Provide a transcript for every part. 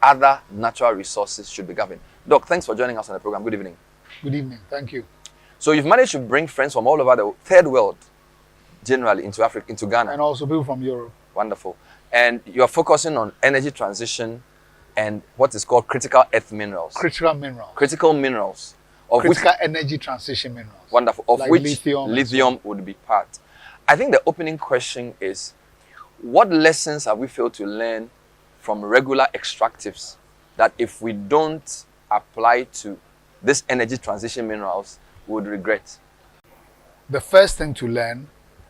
other natural resources should be governed. Doc, thanks for joining us on the program. Good evening. Good evening. Thank you. So you've managed to bring friends from all over the third world, generally, into Africa, into Ghana. And also people from Europe. Wonderful. And you're focusing on energy transition and what is called critical earth minerals. Critical minerals. Critical minerals. Critical energy transition minerals. Wonderful. Of like which lithium would be part. I think the opening question is, what lessons have we failed to learn from regular extractives that if we don't apply to this energy transition minerals, we would regret? The first thing to learn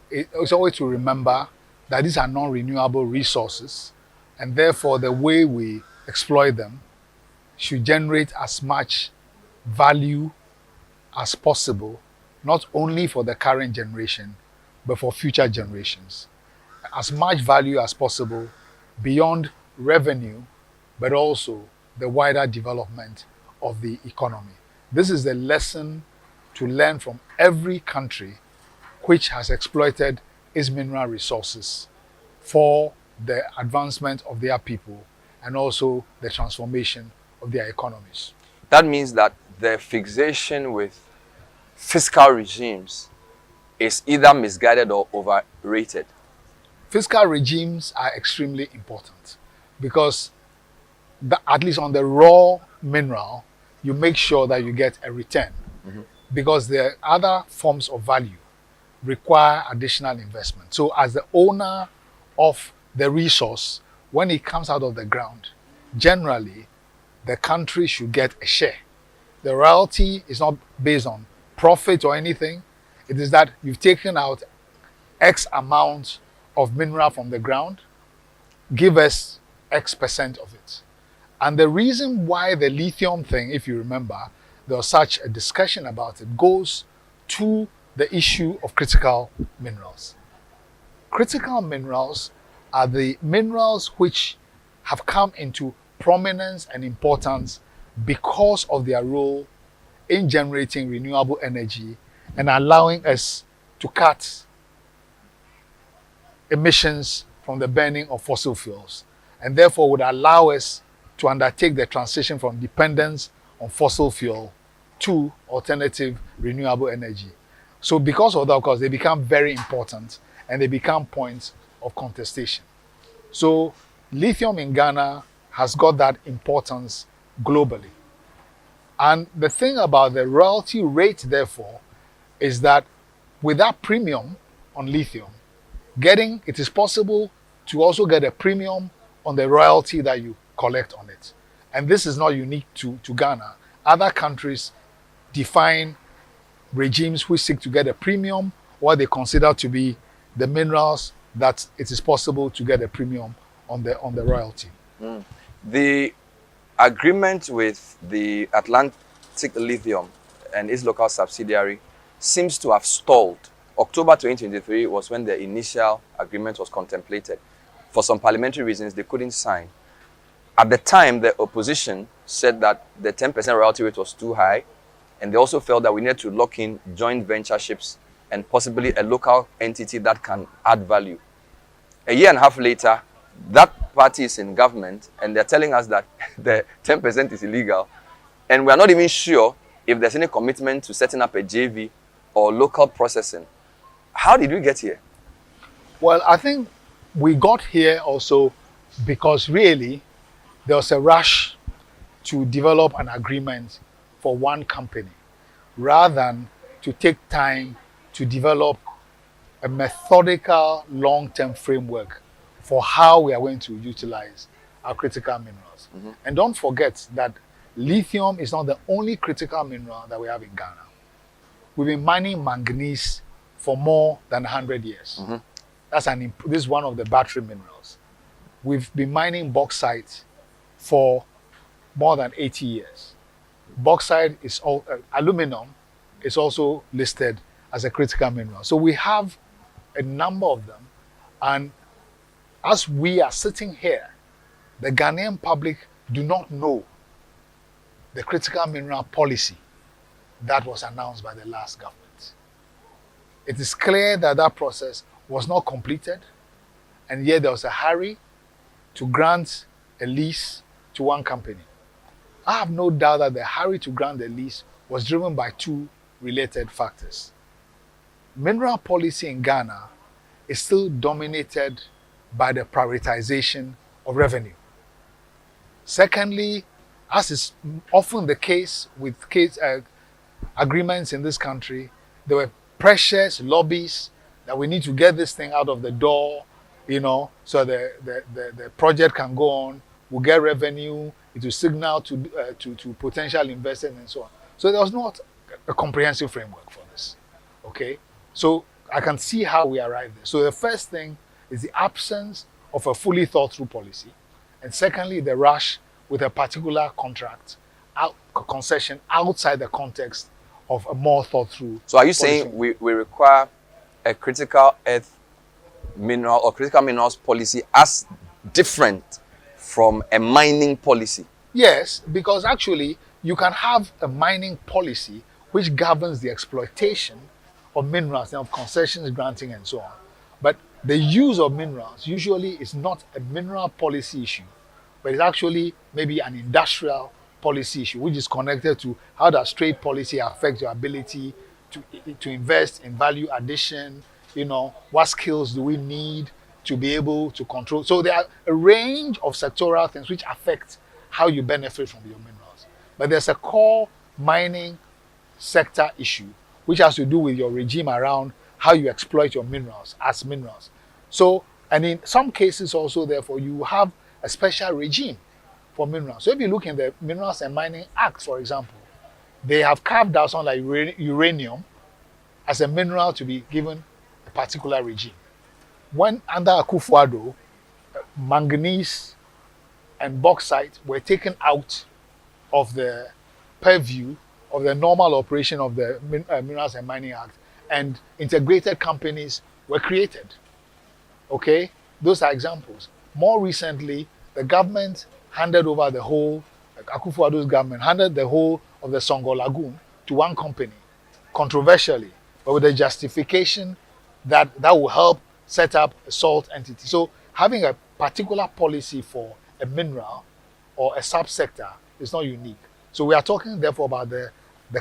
is always to remember that these are non-renewable resources, and therefore the way we exploit them should generate as much value as possible, not only for the current generation, but for future generations. As much value as possible beyond revenue, but also the wider development of the economy. This is the lesson to learn from every country which has exploited its mineral resources for the advancement of their people and also the transformation of their economies. That means that the fixation with fiscal regimes is either misguided or overrated. Fiscal regimes are extremely important because at least on the raw mineral, you make sure that you get a return, because the other forms of value require additional investment. So as the owner of the resource, when it comes out of the ground, generally the country should get a share. The royalty is not based on profit or anything. It is that you've taken out X amount of mineral from the ground, give us X percent of it. And the reason why the lithium thing, if you remember, there was such a discussion about it, goes to the issue of critical minerals. Critical minerals are the minerals which have come into prominence and importance because of their role in generating renewable energy and allowing us to cut emissions from the burning of fossil fuels, and therefore would allow us to undertake the transition from dependence on fossil fuel to alternative renewable energy. So because of that, of course, they become very important and they become points of contestation. So lithium in Ghana has got that importance globally. And the thing about the royalty rate, therefore, is that with that premium on lithium, it is possible to also get a premium on the royalty that you collect on it. And this is not unique to Ghana. Other countries define regimes which seek to get a premium, what they consider to be the minerals that it is possible to get a premium on the royalty. The agreement with the Atlantic Lithium and its local subsidiary seems to have stalled. October 2023 was when the initial agreement was contemplated. For some parliamentary reasons, they couldn't sign. At the time, the opposition said that the 10% royalty rate was too high, and they also felt that we needed to lock in joint ventureships and possibly a local entity that can add value. A year and a half later, that party is in government, and they're telling us that the 10% is illegal, and we're not even sure if there's any commitment to setting up a JV or local processing. How did we get here? Well, I think we got here also because really there was a rush to develop an agreement for one company rather than to take time to develop a methodical long-term framework for how we are going to utilize our critical minerals. And don't forget that lithium is not the only critical mineral that we have in Ghana. We've been mining manganese for more than 100 years. This is one of the battery minerals. We've been mining bauxite for more than 80 years. Bauxite is aluminum is also listed as a critical mineral. So we have a number of them, and as we are sitting here, the Ghanaian public do not know the critical mineral policy that was announced by the last government. It is clear that that process was not completed, and yet there was a hurry to grant a lease to one company. I have no doubt that the hurry to grant the lease was driven by two related factors. Mineral policy in Ghana is still dominated by the prioritization of revenue. Secondly, as is often the case with agreements in this country, there were pressures, lobbies that we need to get this thing out of the door, so the project can go on, we'll get revenue, it will signal to potential investors and so on. So there was not a comprehensive framework for this. Okay? So I can see how we arrived there. So the first thing is the absence of a fully thought through policy. And secondly, the rush with a particular contract, concession outside the context of a more thought through. So are you saying we require a critical earth mineral or critical minerals policy as different from a mining policy? Yes, because actually you can have a mining policy which governs the exploitation of minerals, of concessions granting and so on. But the use of minerals usually is not a mineral policy issue, but it's actually maybe an industrial policy issue, which is connected to how does trade policy affect your ability to invest in value addition, what skills do we need to be able to control. So there are a range of sectoral things which affect how you benefit from your minerals. But there's a core mining sector issue which has to do with your regime around how you exploit your minerals as minerals. So, and in some cases also, therefore, you have a special regime for minerals. So if you look in the Minerals and Mining Act, for example, they have carved out something like uranium as a mineral to be given a particular regime. When under Akufo-Addo, manganese and bauxite were taken out of the purview of the normal operation of the Minerals and Mining Act, and integrated companies were created. Okay, those are examples. More recently, the government handed over the whole, Akufo-Addo's government handed the whole of the Songo Lagoon to one company, controversially, but with the justification that will help set up a salt entity. So having a particular policy for a mineral or a subsector is not unique. So we are talking therefore about the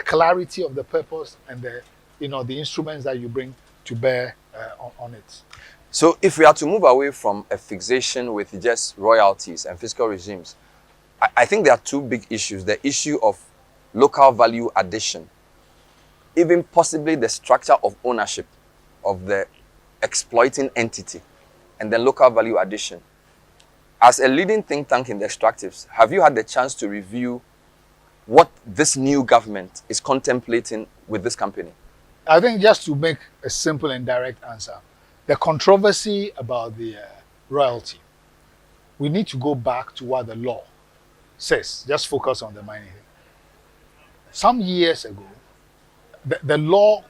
clarity of the purpose and the instruments that you bring to bear on it. So if we are to move away from a fixation with just royalties and fiscal regimes, I think there are two big issues. The issue of local value addition, even possibly the structure of ownership of the exploiting entity, and then local value addition. As a leading think tank in the extractives, have you had the chance to review what this new government is contemplating with this company? I think just to make a simple and direct answer, the controversy about the royalty, we need to go back to what the law says. Just focus on the mining. Some years ago, the law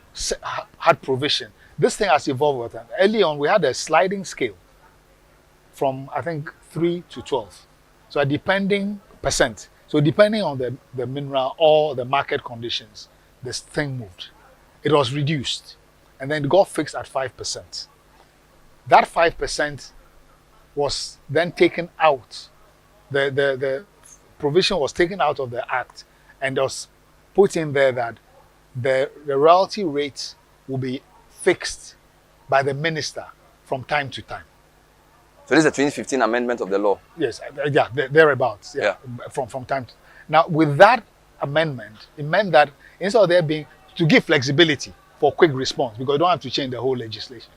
had provision. This thing has evolved with time. Early on, we had a sliding scale from, I think, 3 to 12. So a depending percent. So depending on the mineral or the market conditions, this thing moved. It was reduced. And then it got fixed at 5%. That 5% was then taken out. The provision was taken out of the act and was put in there that the royalty rate will be fixed by the minister from time to time. So this is the 2015 amendment of the law? Yes, thereabouts. Yeah. From time to time. Now, with that amendment, it meant that instead of there being, to give flexibility for quick response, because you don't have to change the whole legislation.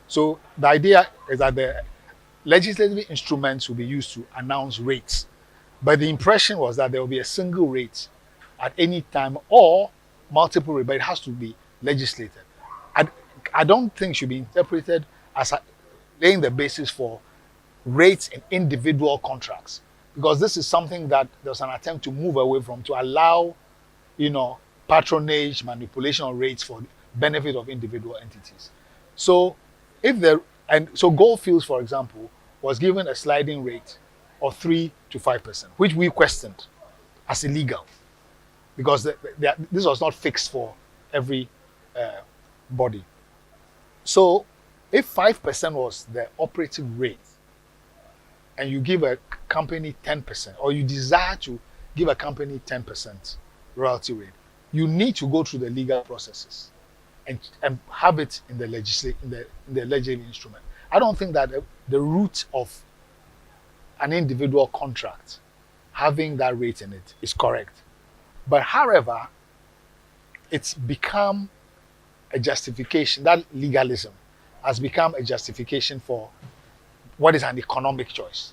So the idea is that the legislative instruments will be used to announce rates. But the impression was that there will be a single rate at any time or multiple rates, but it has to be legislated. I don't think it should be interpreted as laying the basis for rates in individual contracts, because this is something that there's an attempt to move away from, to allow, patronage, manipulation of rates for benefit of individual entities. So so Goldfields, for example, was given a sliding rate of 3 to 5%, which we questioned as illegal, because this was not fixed for every body. So if 5% was the operating rate, and you give a company 10%, or you desire to give a company 10% royalty rate, you need to go through the legal processes and have it in the legislative instrument. I don't think that the root of an individual contract having that rate in it is correct. But however, it's become a justification, that legalism has become a justification for what is an economic choice.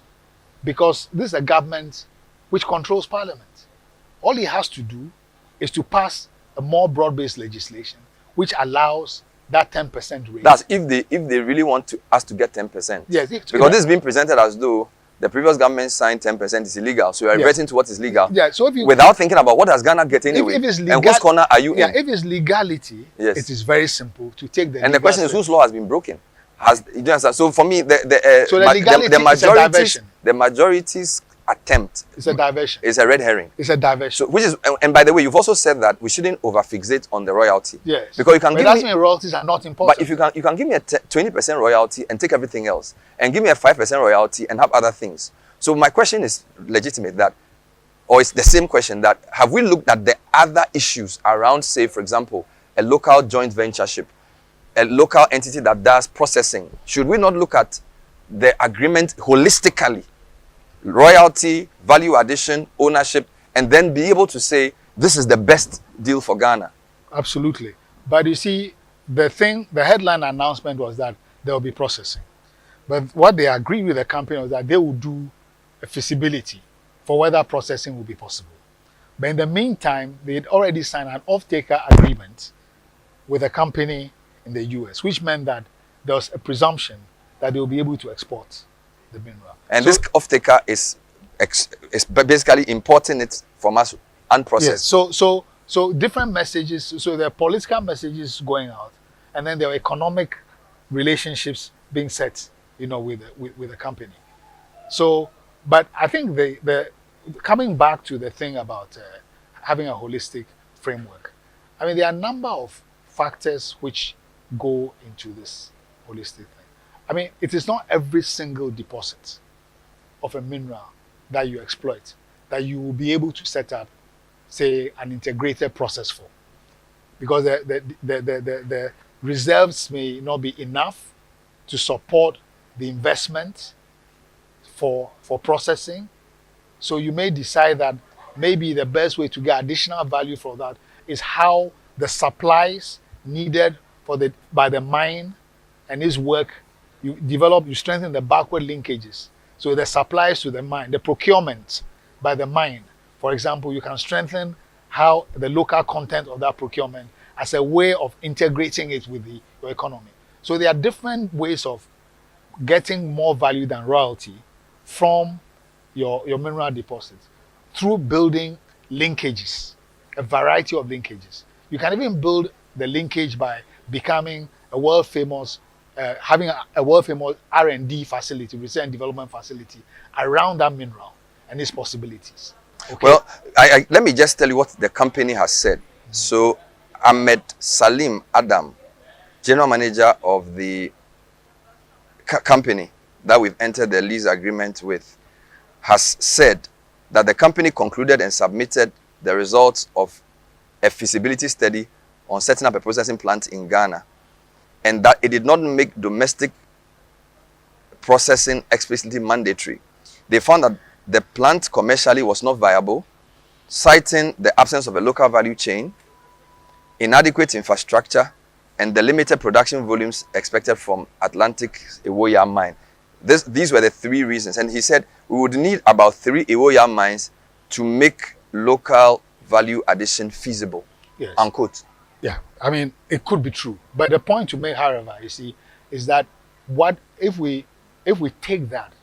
Because this is a government which controls parliament. All he has to do is to pass a more broad-based legislation which allows that 10% rate. That's if they really want us to get 10%. Yes, because this is being presented as though the previous government signed 10% is illegal. So you are reverting to what is legal. Yeah, so if you, without thinking about what does Ghana get anyway. If it's and whose corner are you in? If it's legality, it is very simple to take the. And the question is, whose law has been broken? So for me, the majority's attempt is a diversion. It's a red herring. It's a diversion. So, and by the way, you've also said that we shouldn't overfixate on the royalty. Yes. Because you can give me royalties are not important. But if you can give me a 20% royalty and take everything else, and give me a 5% royalty and have other things. So my question is legitimate or it's the same question that have we looked at the other issues around, say, for example, a local joint ventureship, a local entity that does processing? Should we not look at the agreement holistically? Royalty, value addition, ownership, and then be able to say, this is the best deal for Ghana. Absolutely. But you see, the headline announcement was that there will be processing. But what they agreed with the company was that they will do a feasibility for whether processing will be possible. But in the meantime, they had already signed an off-taker agreement with a company in the US, which meant that there was a presumption that they will be able to export the mineral. And this off-taker is basically importing it from us unprocessed. Yes. So different messages. So there are political messages going out, and then there are economic relationships being set, with the company. So, but I think the coming back to the thing about having a holistic framework. I mean, there are a number of factors which go into this holistic thing. I mean, it is not every single deposit of a mineral that you exploit that you will be able to set up, say, an integrated process for, because the reserves may not be enough to support the investment for processing. So you may decide that maybe the best way to get additional value for that is how the supplies needed by the mine and its work, you strengthen the backward linkages. So the supplies to the mine, the procurement by the mine, for example, you can strengthen how the local content of that procurement as a way of integrating it with your economy. So there are different ways of getting more value than royalty from your mineral deposits through building linkages, a variety of linkages. You can even build the linkage by becoming a world-famous, having a world-famous R&D facility, research and development facility around that mineral and its possibilities. Okay. Well, let me just tell you what the company has said. So, Ahmed Salim Adam, general manager of the company that we've entered the lease agreement with, has said that the company concluded and submitted the results of a feasibility study on setting up a processing plant in Ghana, and that it did not make domestic processing explicitly mandatory. They found that the plant commercially was not viable, citing the absence of a local value chain, inadequate infrastructure, and the limited production volumes expected from Atlantic Ewoya mine. These were the three reasons. And he said we would need about 3 Ewoya mines to make local value addition feasible. Yes. Unquote. Yeah, I mean, it could be true. But the point to make, however, you see, is that what if we take that,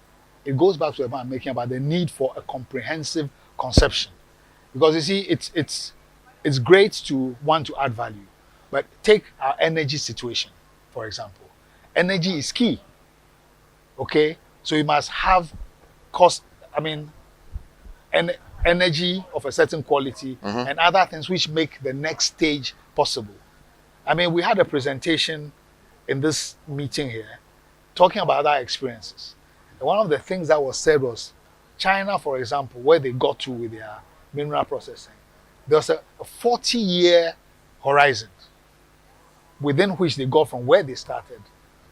it goes back to the point I'm making about the need for a comprehensive conception. Because you see, it's great to want to add value, but take our energy situation, for example. Energy is key. Okay? So you must have energy of a certain quality and other things which make the next stage possible. I mean, we had a presentation in this meeting here talking about our experiences. one of the things that was said was China, for example, where they got to with their mineral processing, there was a 40-year horizon within which they got from where they started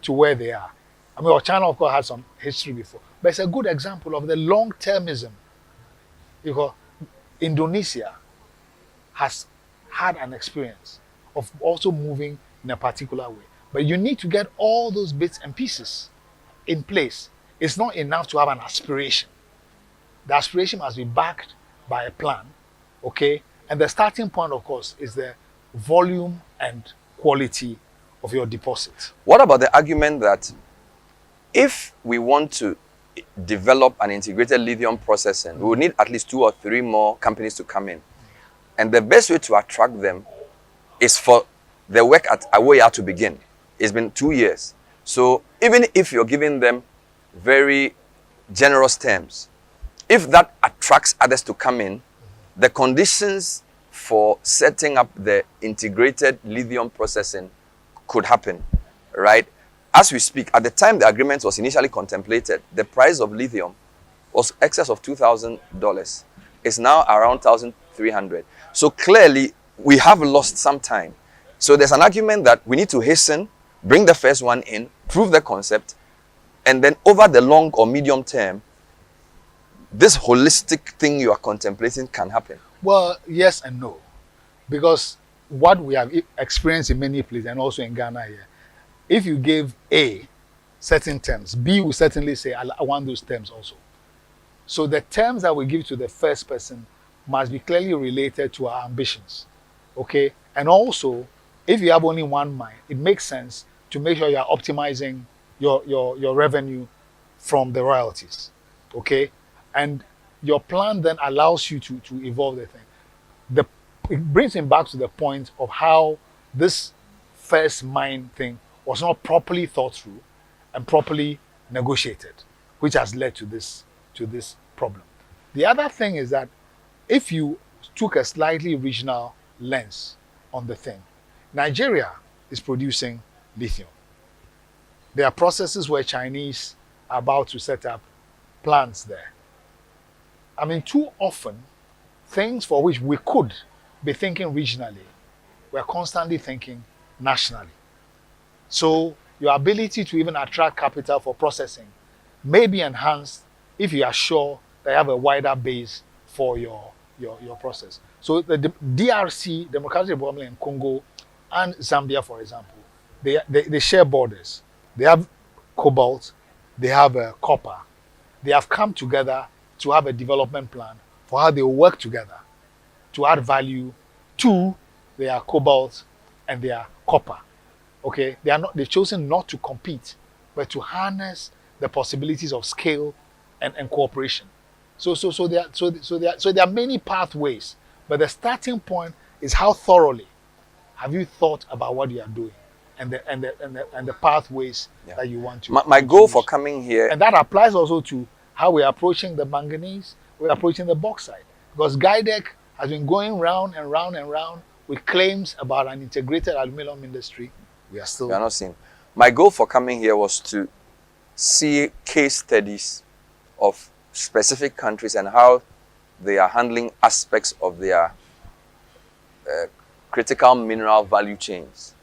to where they are. I mean, well, China, of course, had some history before, but it's a good example of the long-termism. Because Indonesia has had an experience of also moving in a particular way. But you need to get all those bits and pieces in place. It's not enough to have an aspiration. The aspiration must be backed by a plan, okay? And the starting point, of course, is the volume and quality of your deposit. What about the argument that if we want to develop an integrated lithium processing, we will need at least 2 or 3 more companies to come in. And the best way to attract them is for the work at Avle to begin. It's been 2 years. So even if you're giving them very generous terms, if that attracts others to come in, the conditions for setting up the integrated lithium processing could happen, right? As we speak, at the time the agreement was initially contemplated, the price of lithium was excess of $2,000. It's now around $1,300. So clearly, we have lost some time. So there's an argument that we need to hasten, bring the first one in, prove the concept, and then over the long or medium term, this holistic thing you are contemplating can happen. Well, yes and no. Because what we have experienced in many places, and also in Ghana here, if you give A certain terms, B will certainly say, I want those terms also. So the terms that we give to the first person must be clearly related to our ambitions. Okay? And also, if you have only one mind, it makes sense to make sure you are optimizing your revenue from the royalties. Okay? And your plan then allows you to evolve the thing. It brings him back to the point of how this first mind thing was not properly thought through and properly negotiated, which has led to this problem. The other thing is that if you took a slightly regional lens on the thing, Nigeria is producing lithium. There are processes where Chinese are about to set up plants there. I mean, too often, things for which we could be thinking regionally, we're constantly thinking nationally. So your ability to even attract capital for processing may be enhanced if you are sure that you have a wider base for your process. So the DRC, Democratic Republic in Congo, and Zambia, for example, they share borders. They have cobalt, they have copper. They have come together to have a development plan for how they will work together to add value to their cobalt and their copper. Okay, they've chosen not to compete, but to harness the possibilities of scale and cooperation. So there are many pathways, but the starting point is how thoroughly have you thought about what you are doing and the pathways that you want to. My goal for coming here, and that applies also to how we're approaching the manganese, we're approaching the bauxite, because GUIDEC has been going round and round and round with claims about an integrated aluminum industry. We are not seeing. My goal for coming here was to see case studies of specific countries and how they are handling aspects of their critical mineral value chains.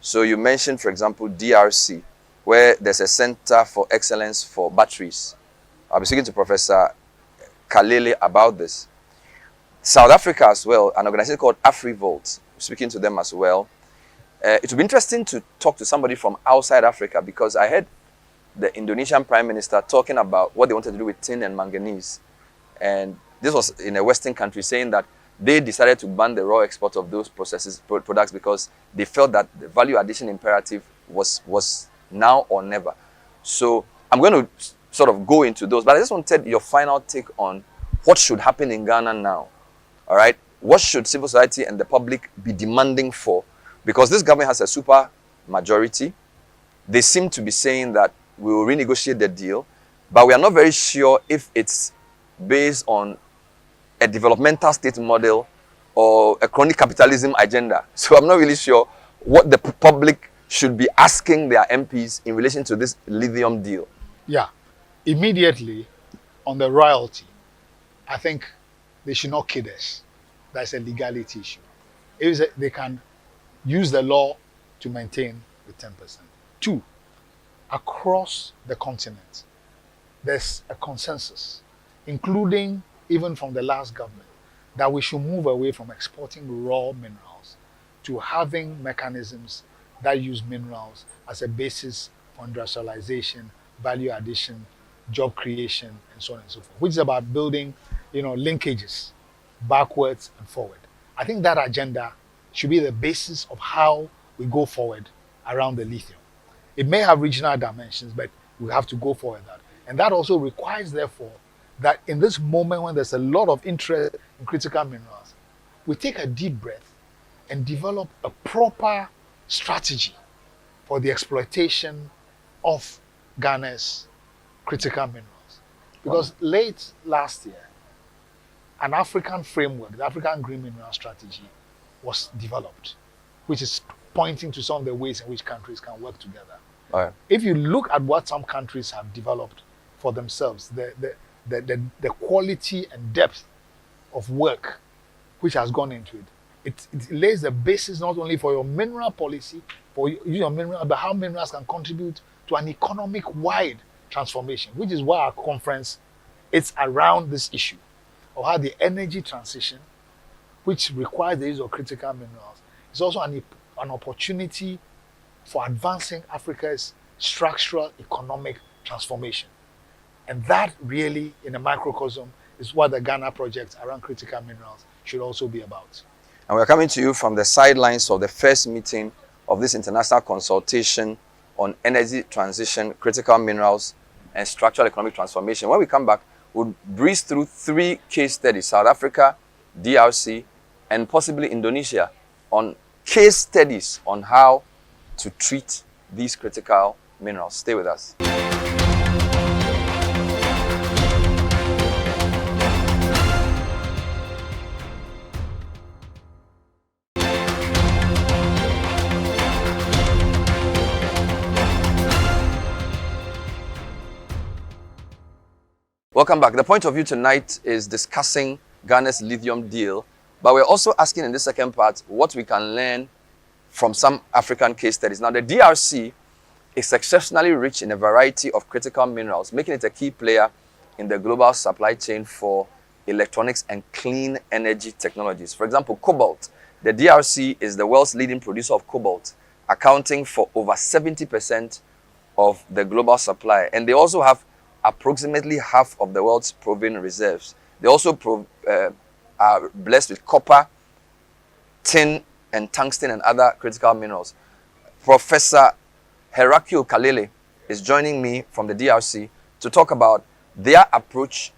So you mentioned, for example, DRC, where there's a Center for Excellence for Batteries. I'll be speaking to Professor Kalele about this. South Africa as well, an organization called AfriVolt, speaking to them as well. It would be interesting to talk to somebody from outside Africa, because I heard the Indonesian Prime Minister talking about what they wanted to do with tin and manganese. And this was in a Western country, saying that they decided to ban the raw export of those products because they felt that the value addition imperative was now or never. So I'm going to sort of go into those, but I just wanted your final take on what should happen in Ghana now. All right? What should civil society and the public be demanding for? Because this government has a super majority. They seem to be saying that we will renegotiate the deal, but we are not very sure if it's based on a developmental state model or a crony capitalism agenda. So I'm not really sure what the public should be asking their MPs in relation to this lithium deal. Yeah. immediately on the royalty, I think they should not kid us. That's a legality issue. They can use the law to maintain the 10%. Two, across the continent, there's a consensus, including even from the last government, that we should move away from exporting raw minerals to having mechanisms that use minerals as a basis for industrialization, value addition, job creation, and so on and so forth, which is about building, linkages backwards and forward. I think that agenda should be the basis of how we go forward around the lithium. It may have regional dimensions, but we have to go forward that. And that also requires, therefore, that in this moment when there's a lot of interest in critical minerals, we take a deep breath and develop a proper strategy for the exploitation of Ghana's critical minerals. Because late last year, an African framework, the African Green Mineral Strategy, was developed, which is pointing to some of the ways in which countries can work together. Right. If you look at what some countries have developed for themselves, the quality and depth of work which has gone into it, it lays the basis not only for your mineral policy, for your mineral, but how minerals can contribute to an economic-wide transformation, which is why our conference is around this issue of how the energy transition, which requires the use of critical minerals, is also an opportunity for advancing Africa's structural economic transformation. And that really, in a microcosm, is what the Ghana project around critical minerals should also be about. And we're coming to you from the sidelines of the first meeting of this international consultation on energy transition, critical minerals, and structural economic transformation. When we come back, we'll breeze through 3 case studies: South Africa, DRC, and possibly Indonesia, on case studies on how to treat these critical minerals. Stay with us. Welcome back. The point of view tonight is discussing Ghana's lithium deal, but we're also asking in this second part what we can learn from some African case studies. Now, the DRC is exceptionally rich in a variety of critical minerals, making it a key player in the global supply chain for electronics and clean energy technologies. For example, cobalt. The DRC is the world's leading producer of cobalt, accounting for over 70% of the global supply. And they also have approximately half of the world's proven reserves. They also are blessed with copper, tin, and tungsten and other critical minerals. Professor Heracule Kalele is joining me from the DRC to talk about their approach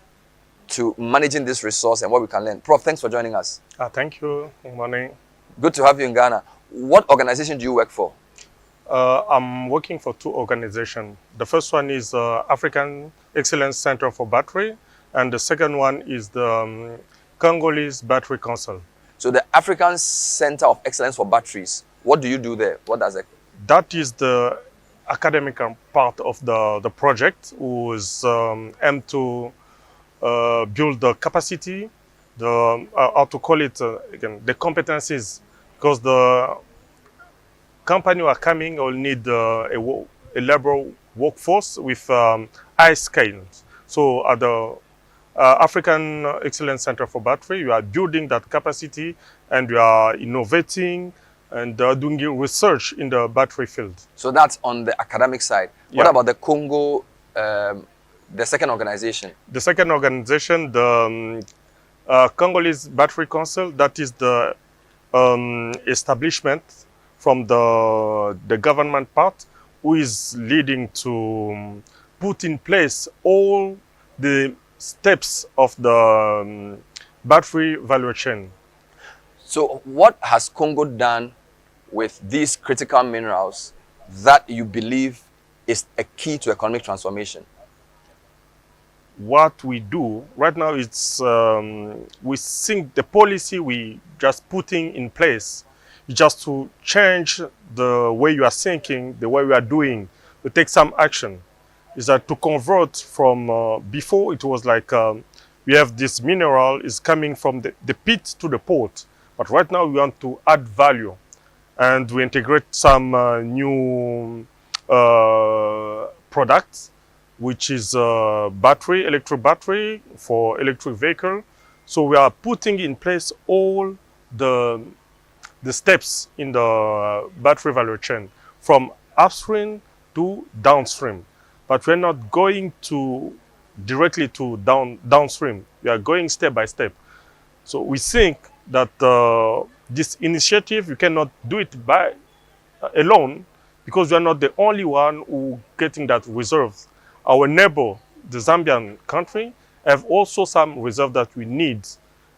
to managing this resource and what we can learn. Prof, thanks for joining us. Thank you. Good morning. Good to have you in Ghana. What organization do you work for? I'm working for 2 organizations. The first one is African Excellence Center for Battery, and the second one is the Congolese Battery Council. So the African Center of Excellence for Batteries, what do you do there? What does it? That is the academic part of the project, who is aimed to build the capacity, how to call it again, the competencies, because the company who are coming will need a labor workforce with high skills. So at the African Excellence Center for Battery, you are building that capacity and you are innovating and doing research in the battery field. So that's on the academic side. Yeah. What about the Congo, the second organization? The second organization, the Congolese Battery Council, that is the establishment from the government part, who is leading to put in place all the steps of the battery value chain. So what has Congo done with these critical minerals that you believe is a key to economic transformation? What we do right now is we think the policy we just putting in place just to change the way you are thinking, the way we are doing, to take some action. is that to convert from before it was like we have this mineral is coming from the pit to the port, but right now we want to add value, and we integrate some new products, which is electric battery for electric vehicle. So we are putting in place all the steps in the battery value chain from upstream to downstream. But we're not going to directly to downstream. We are going step by step. So we think that this initiative, you cannot do it by alone, because we are not the only one who getting that reserve. Our neighbor, the Zambian country, have also some reserve that we need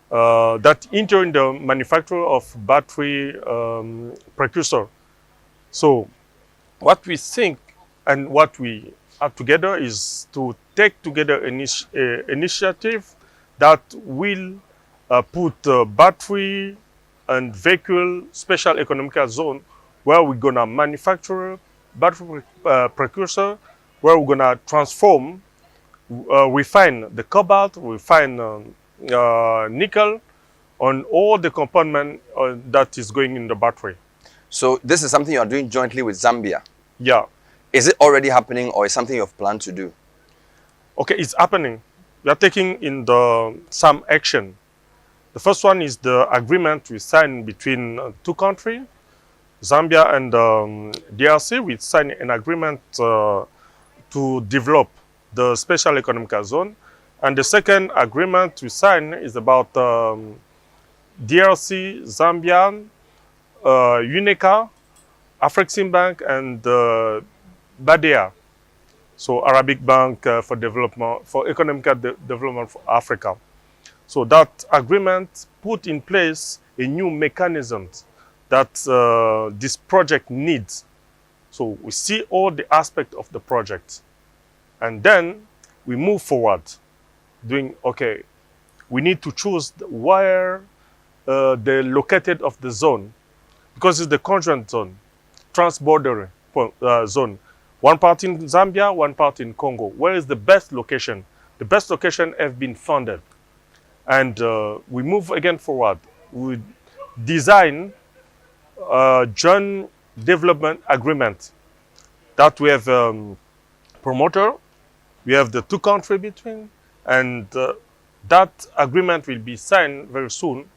that enter in the manufacture of battery precursor. So what we think and what we are together is to take together an initiative that will put battery and vehicle special economic zone where we're gonna manufacture battery precursor, where we're gonna transform, refine the cobalt, refine nickel on all the component that is going in the battery. So this is something you are doing jointly with Zambia. Yeah. Is it already happening, or is something you've planned to do? Okay, it's happening. We are taking in some action. The first one is the agreement we signed between two countries, Zambia and DRC. We signed an agreement to develop the special economic zone. And the second agreement we signed is about DRC, Zambia, UNECA, Afreximbank, and BADEA, so Arabic Bank for Development, for Economic Development for Africa. So that agreement put in place a new mechanism that this project needs. So we see all the aspects of the project, and then we move forward, doing, okay, we need to choose where the located of the zone, because it's the conjoint zone, trans-border zone. One part in Zambia, one part in Congo. Where is the best location? The best location have been funded. And we move again forward. We design a joint development agreement that we have promoter, we have the two countries between, and that agreement will be signed very soon.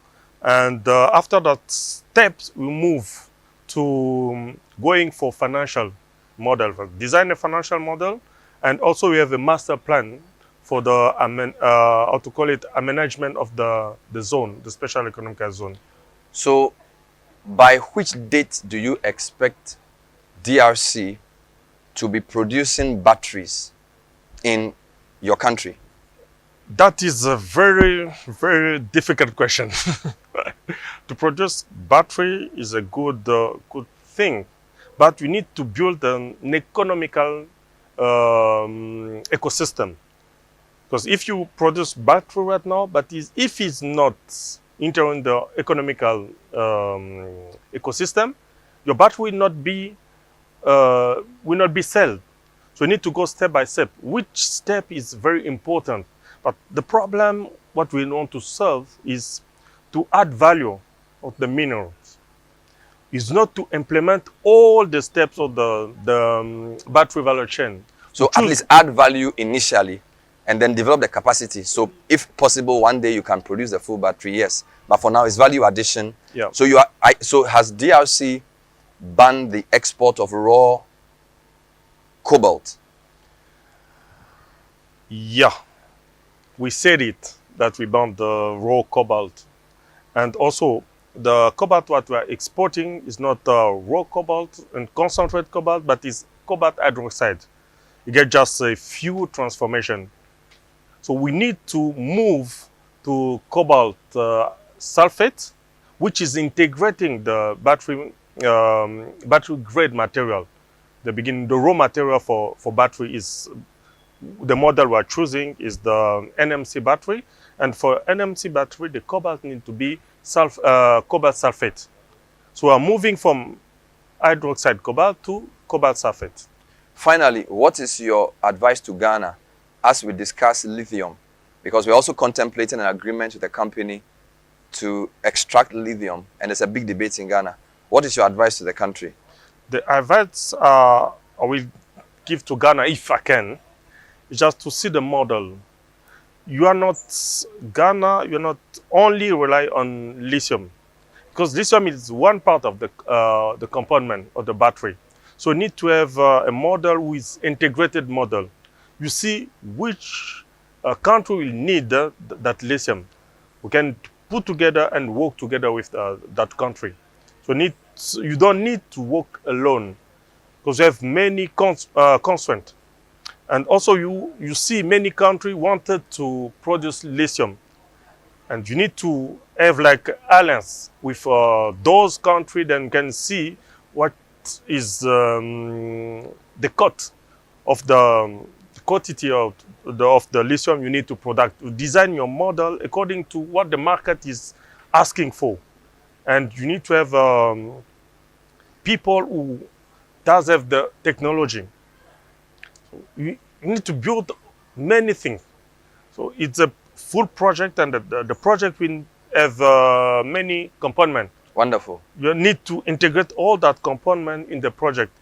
And after that steps, we move to going for financial model, design a financial model, and also we have a master plan for the how to call it, a management of the zone, the special economic zone. So by which date do you expect DRC to be producing batteries in your country? That is a very, very difficult question. To produce battery is a good thing, but we need to build an economical ecosystem. Because if you produce battery right now, but if it's not entering the economical ecosystem, your battery will not be sold. So you need to go step by step. Which step is very important. But the problem, what we want to solve, is to add value of the minerals. Is not to implement all the steps of the battery value chain. So at least add value initially, and then develop the capacity. So if possible, one day you can produce the full battery, yes. But for now, it's value addition. Yeah. So so has DRC banned the export of raw cobalt? Yeah. We said it, that we banned the raw cobalt. And also, the cobalt what we are exporting is not raw cobalt and concentrate cobalt, but is cobalt hydroxide. You get just a few transformation. So we need to move to cobalt sulfate, which is integrating the battery grade material. The raw material for battery is, the model we are choosing is the NMC battery. And for NMC battery, the cobalt needs to be cobalt sulfate. So we are moving from hydroxide cobalt to cobalt sulfate. Finally, what is your advice to Ghana as we discuss lithium? Because we're also contemplating an agreement with a company to extract lithium, and there's a big debate in Ghana. What is your advice to the country? The advice I will give to Ghana, if I can, is just to see the model. You are not, Ghana, you're not only rely on lithium, because lithium is one part of the component of the battery. So you need to have a model with integrated model. You see which country will need that lithium. We can put together and work together with that country. So you don't need to work alone, because you have many constraints. And also you see many countries wanted to produce lithium. And you need to have like alliance with those countries that can see what is the cut of the quantity of the lithium you need to produce. To design your model according to what the market is asking for. And you need to have people who does have the technology. So you need to build many things. So it's a full project, and the project will have many components. Wonderful. You need to integrate all that component in the project.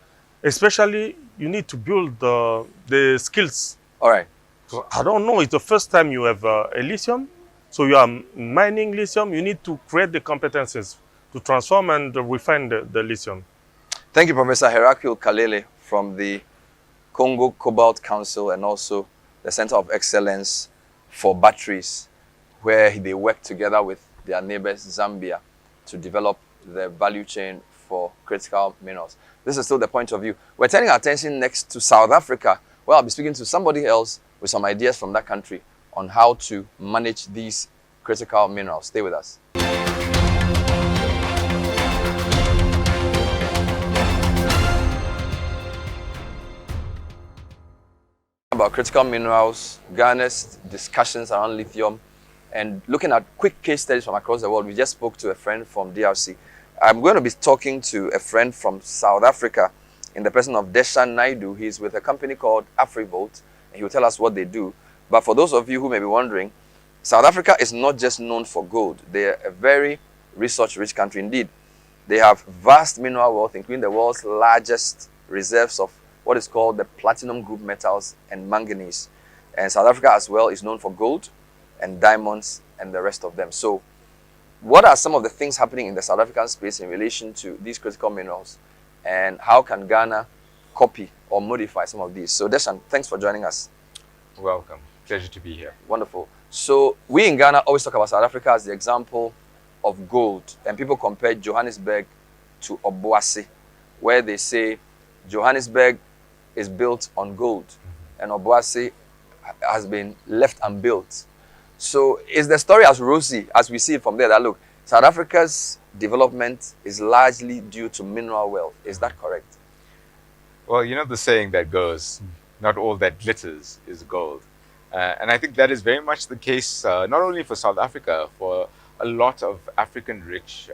Especially, you need to build the skills. All right. So I don't know, it's the first time you have a lithium. So you are mining lithium, you need to create the competencies to transform and refine the lithium. Thank you, Professor Herakil Kalele from the Congo Cobalt Council and also the Center of Excellence for Batteries, where they work together with their neighbors, Zambia, to develop the value chain for critical minerals. This is still the point of view. We're turning our attention next to South Africa, where I'll be speaking to somebody else with some ideas from that country on how to manage these critical minerals. Stay with us. About critical minerals, Ghana's discussions around lithium, and looking at quick case studies from across the world. We just spoke to a friend from DRC. I'm going to be talking to a friend from South Africa in the person of Deshan Naidu. He's with a company called AfriVolt, and he will tell us what they do. But for those of you who may be wondering, South Africa is not just known for gold. They are a very resource-rich country indeed. They have vast mineral wealth, including the world's largest reserves of what is called the platinum group metals and manganese. And South Africa as well is known for gold and diamonds and the rest of them. So what are some of the things happening in the South African space in relation to these critical minerals? And how can Ghana copy or modify some of these? So Deshan, thanks for joining us. Welcome. Pleasure to be here. Wonderful. So we in Ghana always talk about South Africa as the example of gold. And people compare Johannesburg to Obuasi, where they say Johannesburg is built on gold and Obuasi has been left unbuilt. So is the story as rosy as we see it from there, that look, South Africa's development is largely due to mineral wealth? Is that correct? Well, you know the saying that goes, not all that glitters is gold. And I think that is very much the case, not only for South Africa, for a lot of African-rich,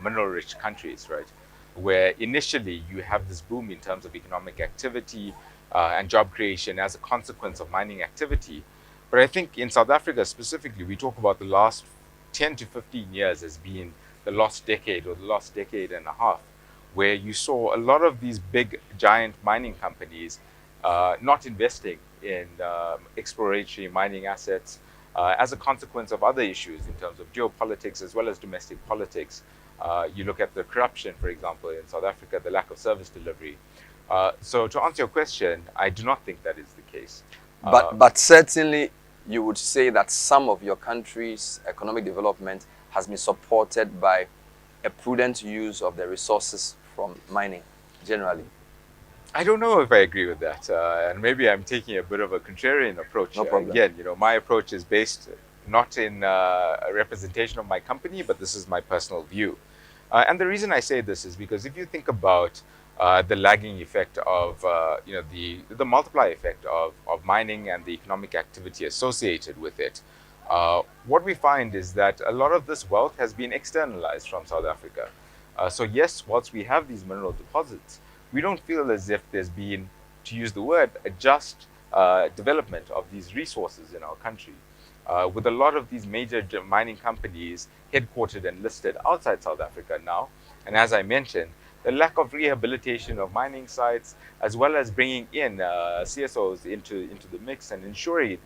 mineral-rich countries, right? Where initially you have this boom in terms of economic activity and job creation as a consequence of mining activity. But I think in South Africa specifically, we talk about the last 10 to 15 years as being the lost decade or the last decade and a half, where you saw a lot of these big, giant mining companies not investing in exploratory mining assets as a consequence of other issues in terms of geopolitics as well as domestic politics. You look at the corruption, for example, in South Africa, the lack of service delivery. So to answer your question, I do not think that is the case. But certainly you would say that some of your country's economic development has been supported by a prudent use of the resources from mining, generally. I don't know if I agree with that. And maybe I'm taking a bit of a contrarian approach. No problem. Again, you know, my approach is based not in a representation of my company, but this is my personal view. And the reason I say this is because if you think about the lagging effect of, you know, the multiplier effect of mining and the economic activity associated with it, what we find is that a lot of this wealth has been externalized from South Africa. So yes, whilst we have these mineral deposits, we don't feel as if there's been to use the word, a just development of these resources in our country. With a lot of these major mining companies headquartered and listed outside South Africa now, and as I mentioned, the lack of rehabilitation of mining sites, as well as bringing in CSOs into the mix and ensuring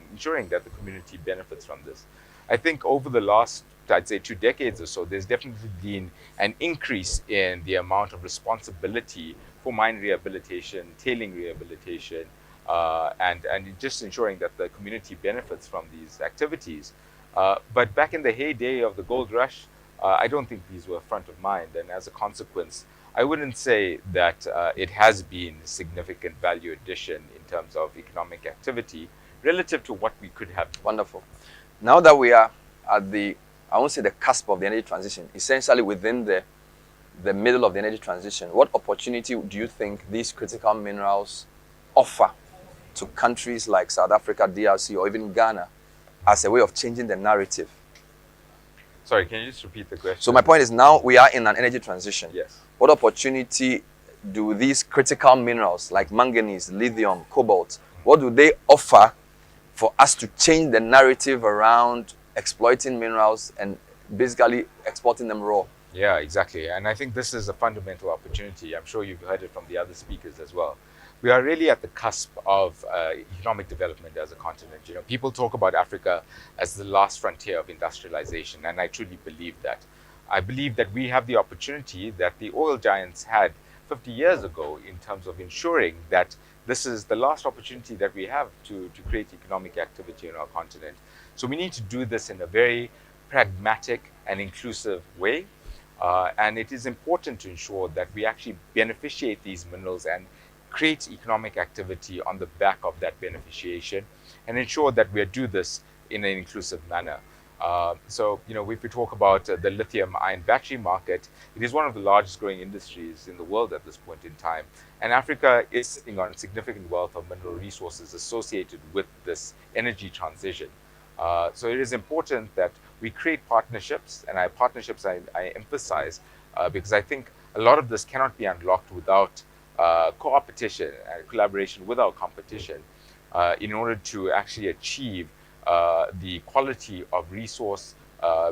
that the community benefits from this. I think over the last, I'd say, 2 decades or so, there's definitely been an increase in the amount of responsibility for mine rehabilitation, tailing rehabilitation, and just ensuring that the community benefits from these activities. But back in the heyday of the gold rush, I don't think these were front of mind, and as a consequence, I wouldn't say that it has been significant value addition in terms of economic activity relative to what we could have. Wonderful. Now that we are at the, I won't say the cusp of the energy transition, essentially within the middle of the energy transition, what opportunity do you think these critical minerals offer to countries like South Africa, DRC, or even Ghana as a way of changing the narrative? Sorry, can you just repeat the question? So my point is, now we are in an energy transition. Yes. What opportunity do these critical minerals like manganese, lithium, cobalt, what do they offer for us to change the narrative around exploiting minerals and basically exporting them raw? Yeah, exactly. And I think this is a fundamental opportunity. I'm sure you've heard it from the other speakers as well. We are really at the cusp of economic development as a continent. You know, people talk about Africa as the last frontier of industrialization, and I truly believe that. I believe that we have the opportunity that the oil giants had 50 years ago in terms of ensuring that this is the last opportunity that we have to create economic activity in our continent. So we need to do this in a very pragmatic and inclusive way. And it is important to ensure that we actually beneficiate these minerals and create economic activity on the back of that beneficiation, and ensure that we do this in an inclusive manner. So, you know, if we talk about the lithium-ion battery market, it is one of the largest growing industries in the world at this point in time. And Africa is sitting on significant wealth of mineral resources associated with this energy transition. So it is important that we create partnerships, and partnerships I emphasize, because I think a lot of this cannot be unlocked without co-opetition and collaboration with our competition in order to actually achieve the quality of resource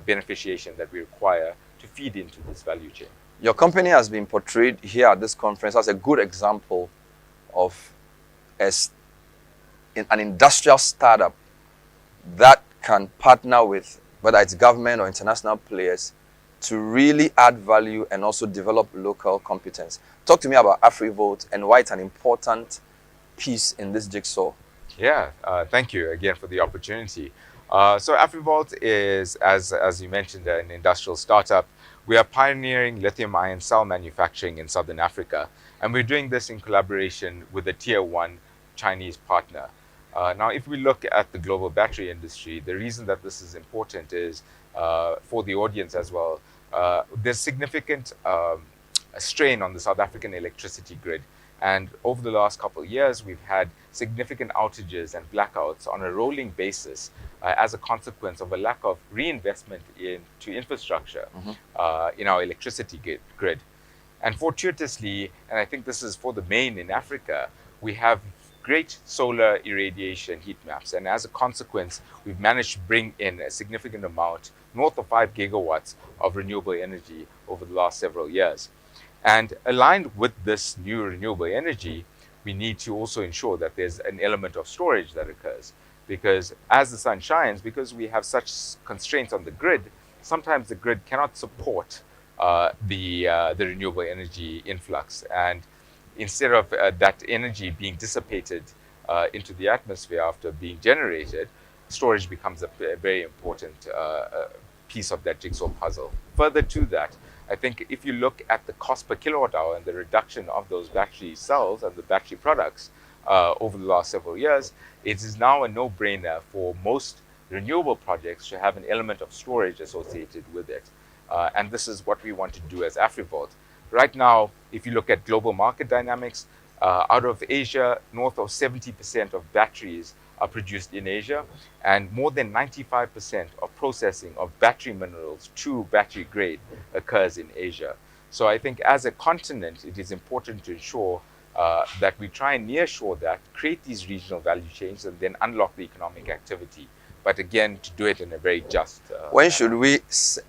beneficiation that we require to feed into this value chain. Your company has been portrayed here at this conference as a good example of an industrial startup that can partner with, whether it's government or international players, to really add value and also develop local competence. Talk to me about AfriVolt and why it's an important piece in this jigsaw. Yeah, thank you again for the opportunity. So AfriVolt is, as you mentioned, an industrial startup. We are pioneering lithium-ion cell manufacturing in Southern Africa, and we're doing this in collaboration with a Tier 1 Chinese partner. Now, if we look at the global battery industry, the reason that this is important is for the audience as well. There's significant strain on the South African electricity grid. And over the last couple of years, we've had significant outages and blackouts on a rolling basis as a consequence of a lack of reinvestment into infrastructure in our electricity grid. And fortuitously, and I think this is for the main in Africa, we have great solar irradiation heat maps. And as a consequence, we've managed to bring in a significant amount, north of 5 gigawatts of renewable energy over the last several years. And aligned with this new renewable energy, we need to also ensure that there's an element of storage that occurs. Because as the sun shines, because we have such constraints on the grid, sometimes the grid cannot support the renewable energy influx. And instead of that energy being dissipated into the atmosphere after being generated, storage becomes a very important piece of that jigsaw puzzle. Further to that, I think if you look at the cost per kilowatt hour and the reduction of those battery cells and the battery products over the last several years, it is now a no-brainer for most renewable projects to have an element of storage associated with it. And this is what we want to do as AfriVolt. Right now, if you look at global market dynamics, out of Asia, north of 70% of batteries are produced in Asia, and more than 95% of processing of battery minerals to battery grade occurs in Asia. So I think as a continent, it is important to ensure that we try and nearshore that, create these regional value chains, and then unlock the economic activity. But again, to do it in a very just When manner. should we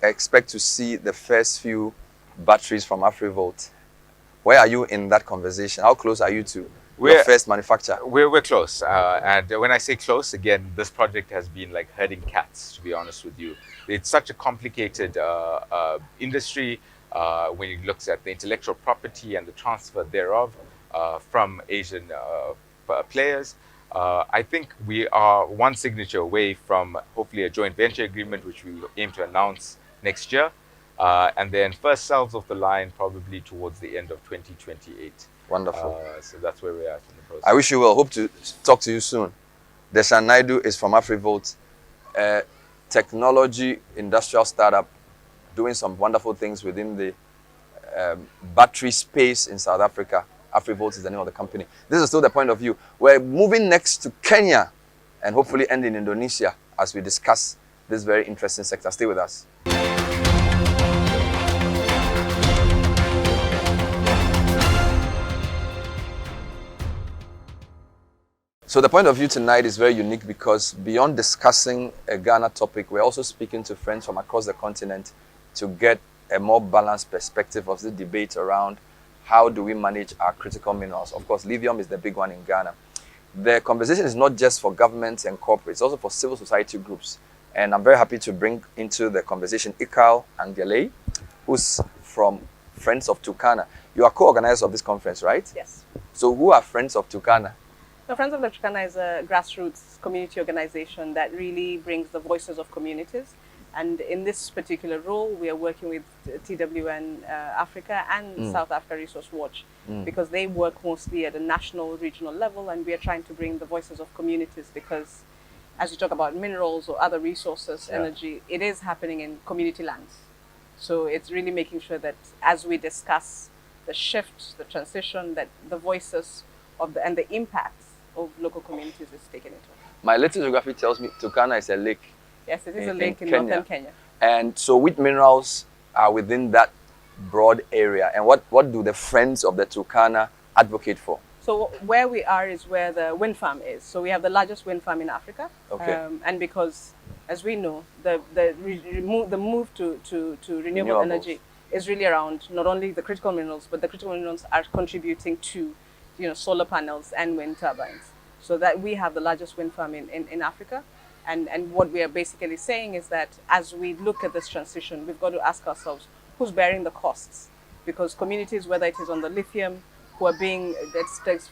expect to see the first few batteries from AfriVolt? Where are you in that conversation? How close are you to your We're- first manufacturer? We're close. And when I say close, again, this project has been like herding cats, to be honest with you. It's such a complicated industry when it looks at the intellectual property and the transfer thereof from Asian players. I think we are one signature away from hopefully a joint venture agreement, which we aim to announce next year. And then first sales off the line probably towards the end of 2028. Wonderful. So that's where we're at in the process. I wish you well. Hope to talk to you soon. Deshan Naidu is from AfriVolt, a technology industrial startup doing some wonderful things within the battery space in South Africa. AfriVolt is the name of the company. This is still the point of view. We're moving next to Kenya and hopefully end in Indonesia as we discuss this very interesting sector. Stay with us. So the point of view tonight is very unique because beyond discussing a Ghana topic, we're also speaking to friends from across the continent to get a more balanced perspective of the debate around how do we manage our critical minerals. Of course, lithium is the big one in Ghana. The conversation is not just for governments and corporates, it's also for civil society groups. And I'm very happy to bring into the conversation Ikal Angele, who's from Friends of Turkana. You are co-organizers of this conference, right? Yes. So who are Friends of Turkana? So Friends of the Turkana is a grassroots community organization that really brings the voices of communities. And in this particular role, we are working with TWN Africa and South Africa Resource Watch because they work mostly at a national, regional level, and we are trying to bring the voices of communities because as you talk about minerals or other resources, energy, it is happening in community lands. So it's really making sure that as we discuss the shift, the transition, that the voices of and the impacts of local communities is taken into account. My little geography tells me Turkana is a lake. Yes, it is a in lake in Kenya. northern Kenya. And so which minerals are within that broad area? And what do the Friends of the Turkana advocate for? So where we are is where the wind farm is. So we have the largest wind farm in Africa. Okay. And because, as we know, the move to renewable Renewables. energy is really around not only the critical minerals, but the critical minerals are contributing to, solar panels and wind turbines. So that we have the largest wind farm in Africa. And what we are basically saying is that as we look at this transition, we've got to ask ourselves, who's bearing the costs? Because communities, whether it is on the lithium, who are being,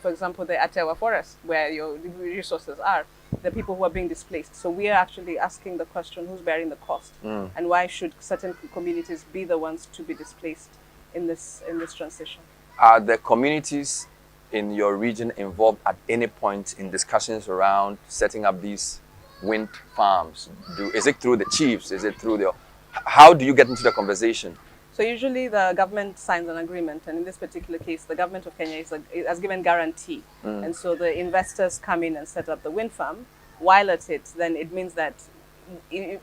for example, the Atewa forest, where your resources are, the people who are being displaced. So we are actually asking the question, who's bearing the cost? And why should certain communities be the ones to be displaced in this transition? Are the communities in your region involved at any point in discussions around setting up these wind farms? Is it through the chiefs? Is it through how do you get into the conversation? So usually the government signs an agreement, and in this particular case, the government of Kenya has given guarantee. And so the investors come in and set up the wind farm. While at it, then it means that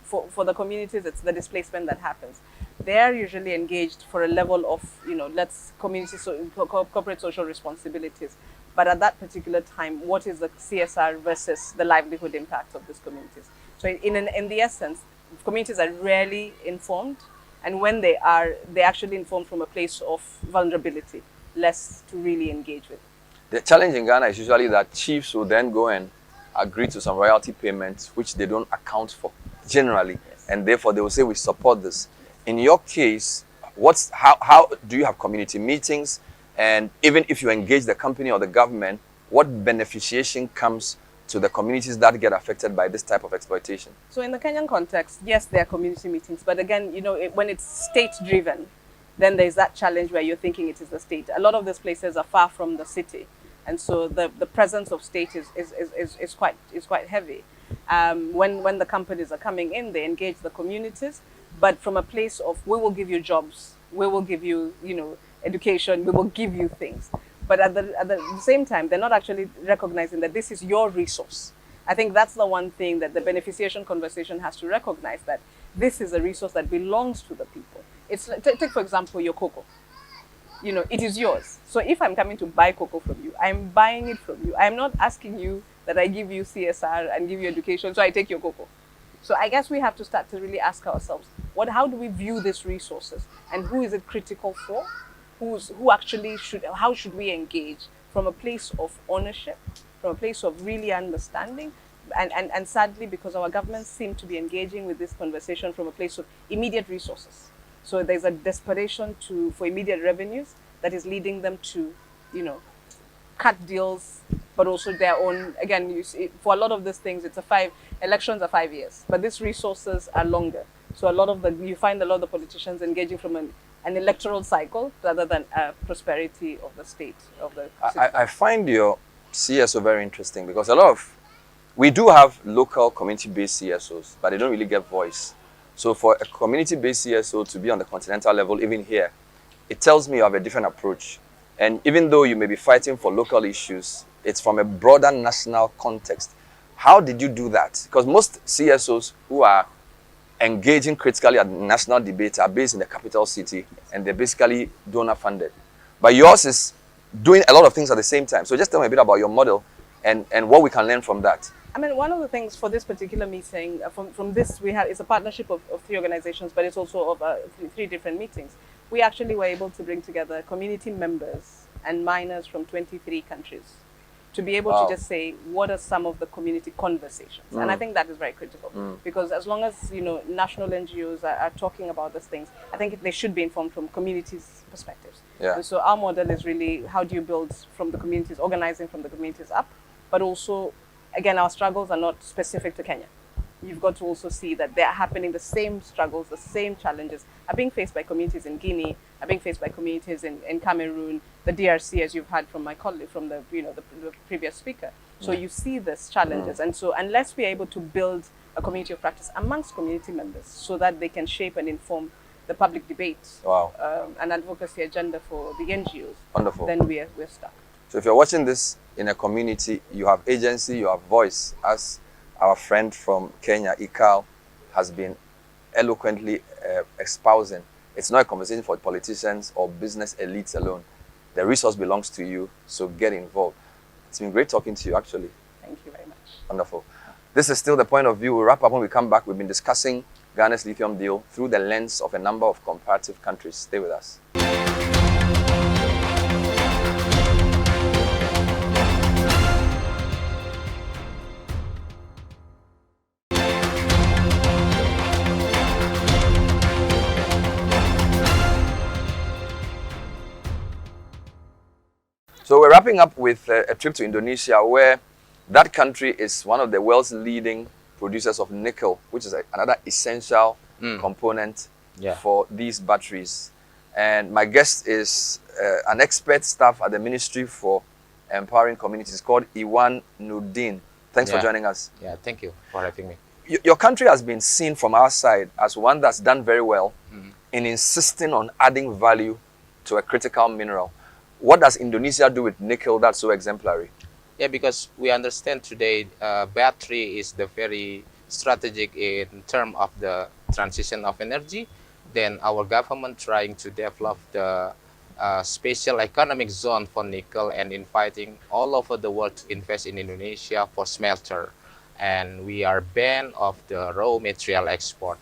for the communities, it's the displacement that happens. They're usually engaged for a level of, corporate social responsibilities. But at that particular time, what is the CSR versus the livelihood impact of these communities? So in the essence, communities are rarely informed. And when they are, they're actually informed from a place of vulnerability, less to really engage with. The challenge in Ghana is usually that chiefs will then go and agree to some royalty payments, which they don't account for generally. Yes. And therefore they will say, we support this. In your case, how do you have community meetings? And even if you engage the company or the government, what beneficiation comes to the communities that get affected by this type of exploitation? So in the Kenyan context, yes, there are community meetings. But again, when it's state-driven, then there's that challenge where you're thinking it is the state. A lot of these places are far from the city. And so the presence of state is quite heavy. When the companies are coming in, they engage the communities, but from a place of, we will give you jobs, we will give you, education, we will give you things. But at the same time, they're not actually recognizing that this is your resource. I think that's the one thing that the beneficiation conversation has to recognize, that this is a resource that belongs to the people. Take for example, your cocoa. it is yours. So if I'm coming to buy cocoa from you, I'm buying it from you. I'm not asking you that I give you CSR and give you education, so I take your cocoa. So I guess we have to start to really ask ourselves, how do we view these resources, and who is it critical for? Who actually how should we engage from a place of ownership, from a place of really understanding? And sadly, because our governments seem to be engaging with this conversation from a place of immediate resources. So there's a desperation for immediate revenues that is leading them to, cut deals, but also their own. Again, you see, for a lot of these things, elections are 5 years, but these resources are longer. So you find a lot of the politicians engaging from an electoral cycle rather than a prosperity of the state, of the system. I find your CSO very interesting because we do have local community-based CSOs, but they don't really get voice. So for a community-based CSO to be on the continental level, even here, it tells me you have a different approach. And even though you may be fighting for local issues, it's from a broader national context. How did you do that? Because most CSOs who are engaging critically at national debate are based in the capital city, and they're basically donor funded. But yours is doing a lot of things at the same time. So just tell me a bit about your model and what we can learn from that. I mean, one of the things for this particular meeting, from this, it's a partnership of 3 organizations, but it's also of 3 different meetings. We actually were able to bring together community members and miners from 23 countries to be able to just say, what are some of the community conversations? And I think that is very critical because as long as, national NGOs are talking about these things, I think they should be informed from communities' perspectives. Yeah. And so our model is really, how do you build from the communities, organizing from the communities up, but also, again, our struggles are not specific to Kenya. You've got to also see that they're happening, the same struggles, the same challenges are being faced by communities in Guinea, are being faced by communities in Cameroon, the DRC, as you've heard from my colleague, from the previous speaker. So you see these challenges. And so unless we're able to build a community of practice amongst community members so that they can shape and inform the public debate and advocacy agenda for the NGOs, Wonderful. Then we're stuck. So if you're watching this in a community, you have agency, you have voice, as our friend from Kenya, Ikal, has been eloquently espousing. It's not a conversation for politicians or business elites alone. The resource belongs to you, so get involved. It's been great talking to you, actually. Thank you very much. Wonderful. This is still the point of view. We'll wrap up when we come back. We've been discussing Ghana's lithium deal through the lens of a number of comparative countries. Stay with us. So we're wrapping up with a trip to Indonesia, where that country is one of the world's leading producers of nickel, which is another essential component for these batteries. And my guest is an expert staff at the Ministry for Empowering Communities called Iwan Nudin. Thanks for joining us. Yeah, thank you for having me. Your country has been seen from our side as one that's done very well in insisting on adding value to a critical mineral. What does Indonesia do with nickel that's so exemplary? Yeah, because we understand today battery is the very strategic in terms of the transition of energy. Then our government trying to develop the special economic zone for nickel and inviting all over the world to invest in Indonesia for smelter. And we are banned of the raw material export.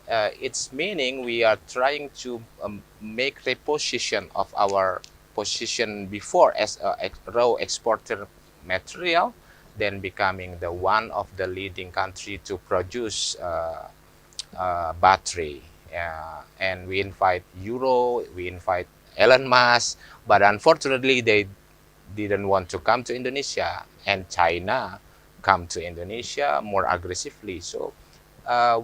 It's meaning we are trying to make reposition of our position before as a raw exporter material, then becoming the one of the leading country to produce battery. And we invite Euro, we invite Elon Musk, but unfortunately they didn't want to come to Indonesia, and China come to Indonesia more aggressively. So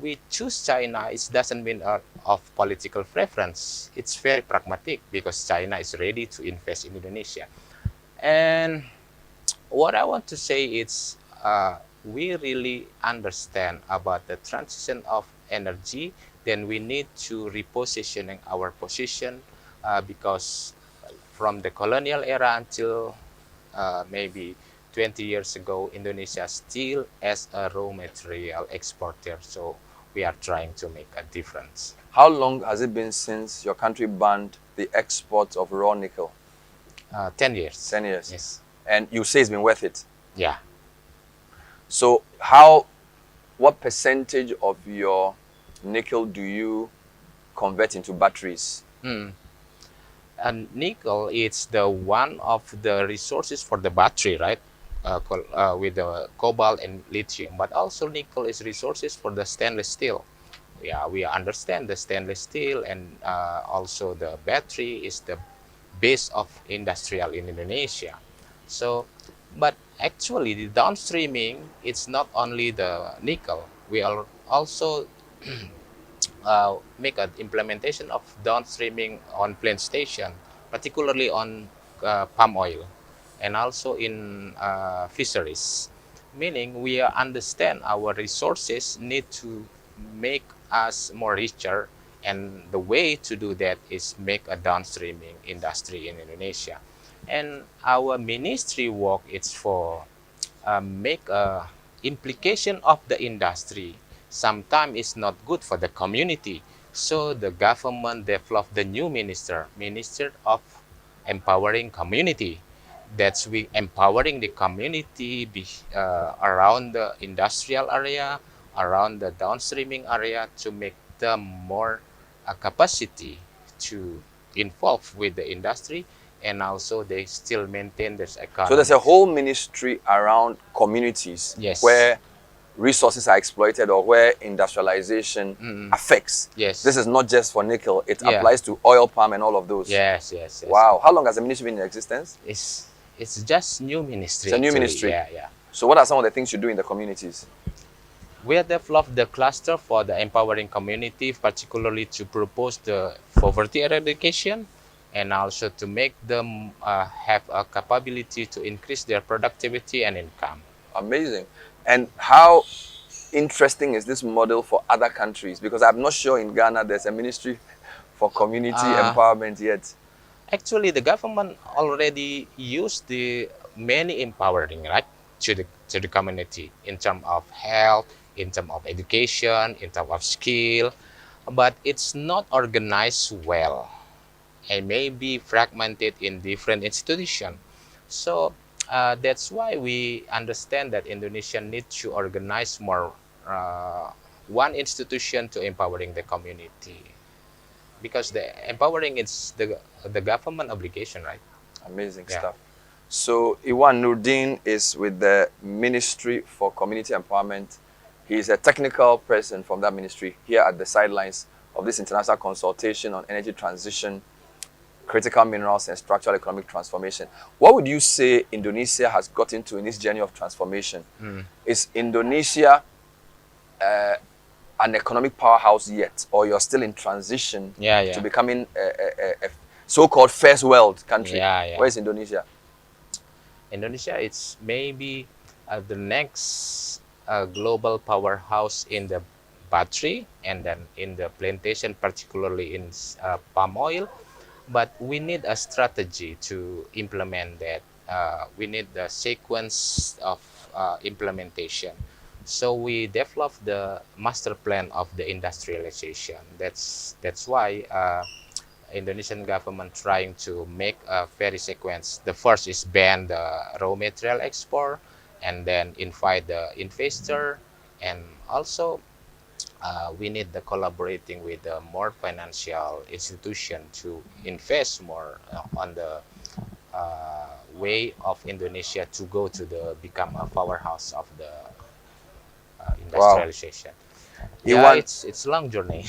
we choose China. It doesn't mean of political preference. It's very pragmatic because China is ready to invest in Indonesia. And what I want to say is we really understand about the transition of energy. Then we need to repositioning our position because from the colonial era until maybe 20 years ago, Indonesia still as a raw material exporter. So we are trying to make a difference. How long has it been since your country banned the export of raw nickel? 10 years. 10 years. Yes. And you say it's been worth it. Yeah. So what percentage of your nickel do you convert into batteries? And nickel is the one of the resources for the battery, right? With the cobalt and lithium, but also nickel is resources for the stainless steel. Yeah, we understand the stainless steel, and also the battery is the base of industrial in Indonesia. So, but actually the downstreaming, it's not only the nickel. We are also make an implementation of downstreaming on plant station, particularly on palm oil, and also in fisheries. Meaning we understand our resources need to make us more richer, and the way to do that is make a downstreaming industry in Indonesia. And our ministry work is for make a implication of the industry. Sometimes it's not good for the community. So the government developed the new minister of empowering community. That's we empowering the community around the industrial area, around the downstreaming area, to make them more capacity to involve with the industry, and also they still maintain this economy. So there's a whole ministry around communities Yes. where resources are exploited or where industrialization affects. Yes. This is not just for nickel, it Yeah. applies to oil, palm, and all of those. Yes, yes, yes. Wow. How long has the ministry been in existence? It's just new ministry. It's a new actually. ministry. Yeah, yeah. So what are some of the things you do in the communities? We have developed the cluster for the empowering community, particularly to propose the poverty eradication, and also to make them have a capability to increase their productivity and income. Amazing. And how interesting is this model for other countries? Because I'm not sure in Ghana there's a ministry for community empowerment yet. Actually, the government already used the many empowering, right, to the community in terms of health, in terms of education, in terms of skill, but it's not organized well, and may be fragmented in different institutions. So that's why we understand that Indonesia needs to organize more one institution to empowering the community, because the empowering is the government obligation, right? Amazing Yeah. stuff. So Iwan Nurdin is with the Ministry for Community Empowerment. He's a technical person from that ministry here at the sidelines of this international consultation on energy transition, critical minerals, and structural economic transformation. What would you say Indonesia has gotten to in this journey of transformation? Is Indonesia an economic powerhouse yet, or you're still in transition to becoming a so-called first world country? Where is Indonesia? Indonesia, it's maybe the next global powerhouse in the battery, and then in the plantation, particularly in palm oil. But we need a strategy to implement that. We need the sequence of implementation. So we developed the master plan of the industrialization. That's why Indonesian government trying to make a very sequence. The first is ban the raw material export, and then invite the investor, and also we need the collaborating with the more financial institution to invest more on the way of Indonesia to go to the become a powerhouse of the industrialization. Yeah, Iwan, it's a long journey.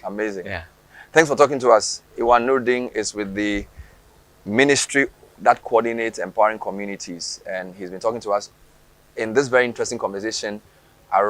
amazing. Yeah. Thanks for talking to us. Iwan Nurdin is with the ministry that coordinates empowering communities, and he's been talking to us in this very interesting conversation around